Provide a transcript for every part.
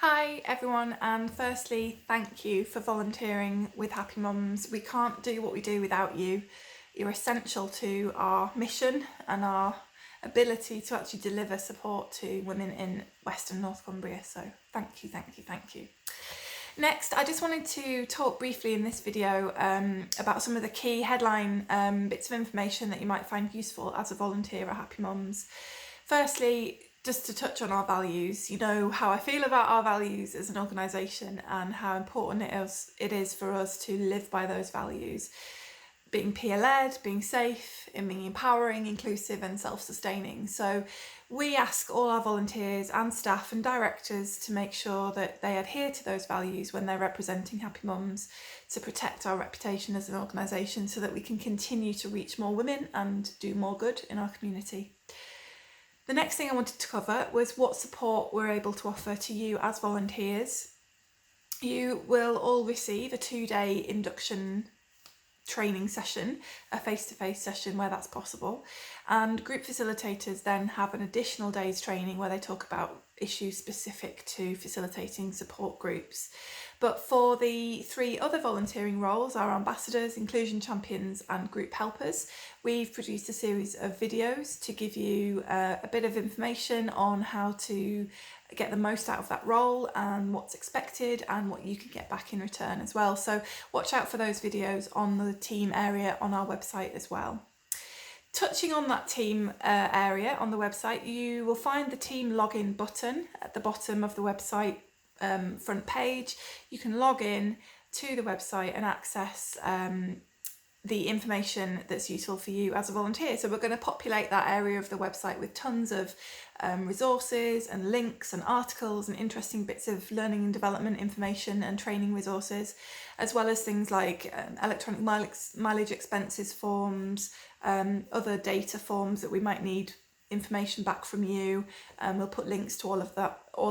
Hi everyone, and firstly thank you for volunteering with Happy Mums. We can't do what we do without you. You're essential to our mission and our ability to actually deliver support to women in Western North Cumbria, so thank you, thank you, thank you. Next, I just wanted to talk briefly in this video about some of the key headline bits of information that you might find useful as a volunteer at Happy Mums. Firstly, just to touch on our values, you know how I feel about our values as an organisation and how important it is for us to live by those values. Being peer-led, being safe, and being empowering, inclusive and self-sustaining. So we ask all our volunteers and staff and directors to make sure that they adhere to those values when they're representing Happy Mums, to protect our reputation as an organisation so that we can continue to reach more women and do more good in our community. The next thing I wanted to cover was what support we're able to offer to you as volunteers. You will all receive a 2-day induction training session, a face-to-face session where that's possible, and group facilitators then have an additional day's training where they talk about issues specific to facilitating support groups. But for the 3 other volunteering roles, our ambassadors, inclusion champions and group helpers, we've produced a series of videos to give you a bit of information on how to get the most out of that role and what's expected and what you can get back in return as well. So watch out for those videos on the team area on our website as well. Touching on that team area on the website, you will find the team login button at the bottom of the website front page. You can log in to the website and access the information that's useful for you as a volunteer. So we're going to populate that area of the website with tons of resources and links and articles and interesting bits of learning and development information and training resources, as well as things like electronic mileage expenses forms, other data forms that we might need information back from you. We'll put links to all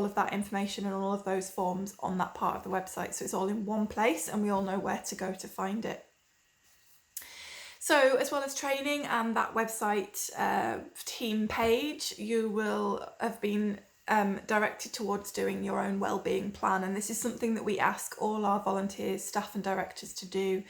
of that information and all of those forms on that part of the website, so it's all in one place and we all know where to go to find it. So as well as training and that website team page, you will have been directed towards doing your own wellbeing plan, and this is something that we ask all our volunteers, staff and directors to do,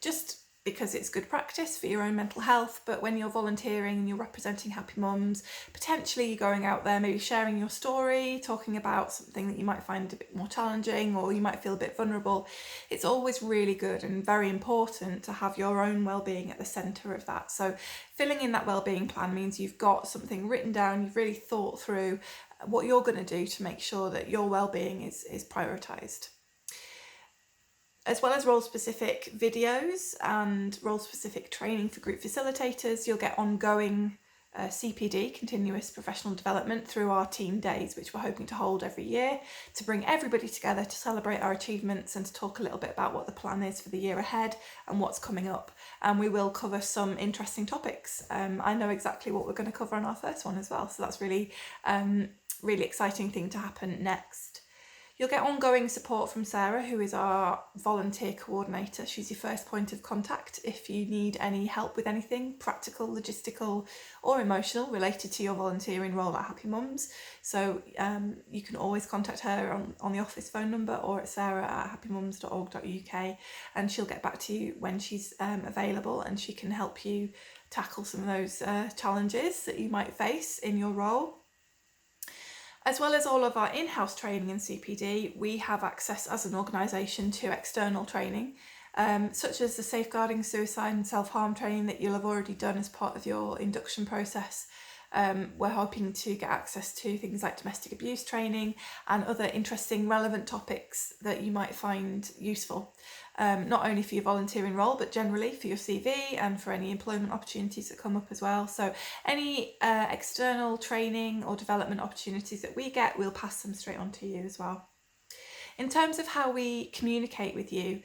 just because it's good practice for your own mental health. But when you're volunteering and you're representing Happy Mums, potentially you're going out there, maybe sharing your story, talking about something that you might find a bit more challenging or you might feel a bit vulnerable, it's always really good and very important to have your own well-being at the centre of that. So filling in that well-being plan means you've got something written down, you've really thought through what you're going to do to make sure that your well-being is prioritised. As well as role-specific videos and role-specific training for group facilitators, you'll get ongoing CPD, continuous professional development, through our team days, which we're hoping to hold every year to bring everybody together to celebrate our achievements and to talk a little bit about what the plan is for the year ahead and what's coming up. And we will cover some interesting topics. I know exactly what we're going to cover on our first one as well, so that's really exciting thing to happen next. You'll get ongoing support from Sarah, who is our volunteer coordinator. She's your first point of contact if you need any help with anything practical, logistical or emotional related to your volunteering role at Happy Mums. So you can always contact her on the office phone number or at sarah@happymums.org.uk, and she'll get back to you when she's available, and she can help you tackle some of those challenges that you might face in your role. As well as all of our in-house training and CPD, we have access as an organisation to external training, such as the safeguarding suicide and self-harm training that you'll have already done as part of your induction process. We're hoping to get access to things like domestic abuse training and other interesting relevant topics that you might find useful, not only for your volunteering role but generally for your CV and for any employment opportunities that come up as well. So any external training or development opportunities that we get, we'll pass them straight on to you as well. In terms of how we communicate with you,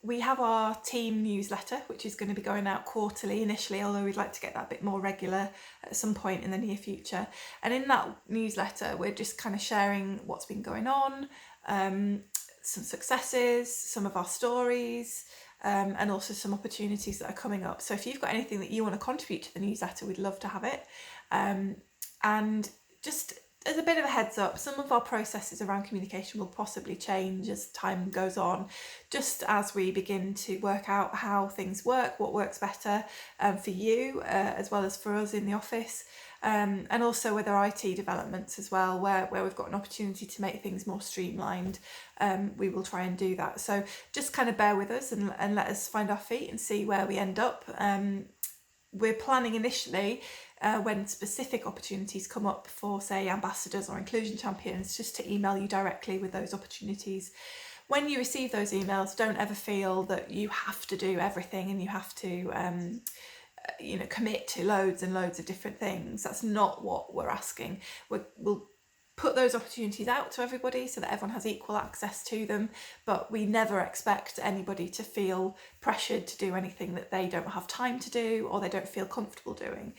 we have our team newsletter, which is going to be going out quarterly initially, although we'd like to get that a bit more regular at some point in the near future. And in that newsletter, we're just kind of sharing what's been going on, some successes, some of our stories, and also some opportunities that are coming up. So if you've got anything that you want to contribute to the newsletter, we'd love to have it. And just as a bit of a heads up, some of our processes around communication will possibly change as time goes on, just as we begin to work out how things work, what works better for you as well as for us in the office. And also with our IT developments as well, where we've got an opportunity to make things more streamlined, we will try and do that. So just kind of bear with us and let us find our feet and see where we end up. We're planning initially when specific opportunities come up for, say, ambassadors or inclusion champions, just to email you directly with those opportunities. When you receive those emails, don't ever feel that you have to do everything and you have to commit to loads and loads of different things. That's not what we're asking. We'll put those opportunities out to everybody so that everyone has equal access to them, but we never expect anybody to feel pressured to do anything that they don't have time to do or they don't feel comfortable doing.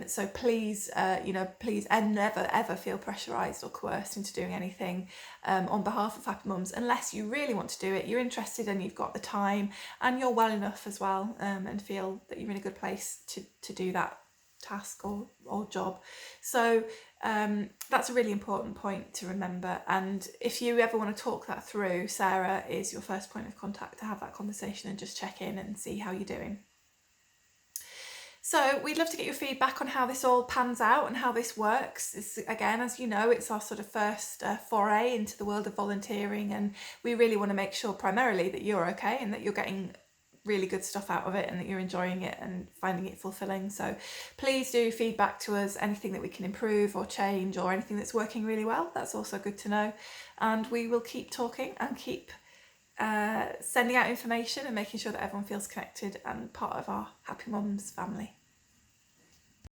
So please, please never ever feel pressurised or coerced into doing anything on behalf of Happy Mums, unless you really want to do it, you're interested and you've got the time and you're well enough as well, and feel that you're in a good place to do that task or job. So that's a really important point to remember, and if you ever want to talk that through, Sarah is your first point of contact to have that conversation and just check in and see how you're doing. So we'd love to get your feedback on how this all pans out and how this works. This, again, as you know, it's our sort of first foray into the world of volunteering, and we really want to make sure primarily that you're okay and that you're getting really good stuff out of it and that you're enjoying it and finding it fulfilling. So please do feedback to us, anything that we can improve or change or anything that's working really well. That's also good to know, and we will keep talking and keep sending out information and making sure that everyone feels connected and part of our Happy Mums family.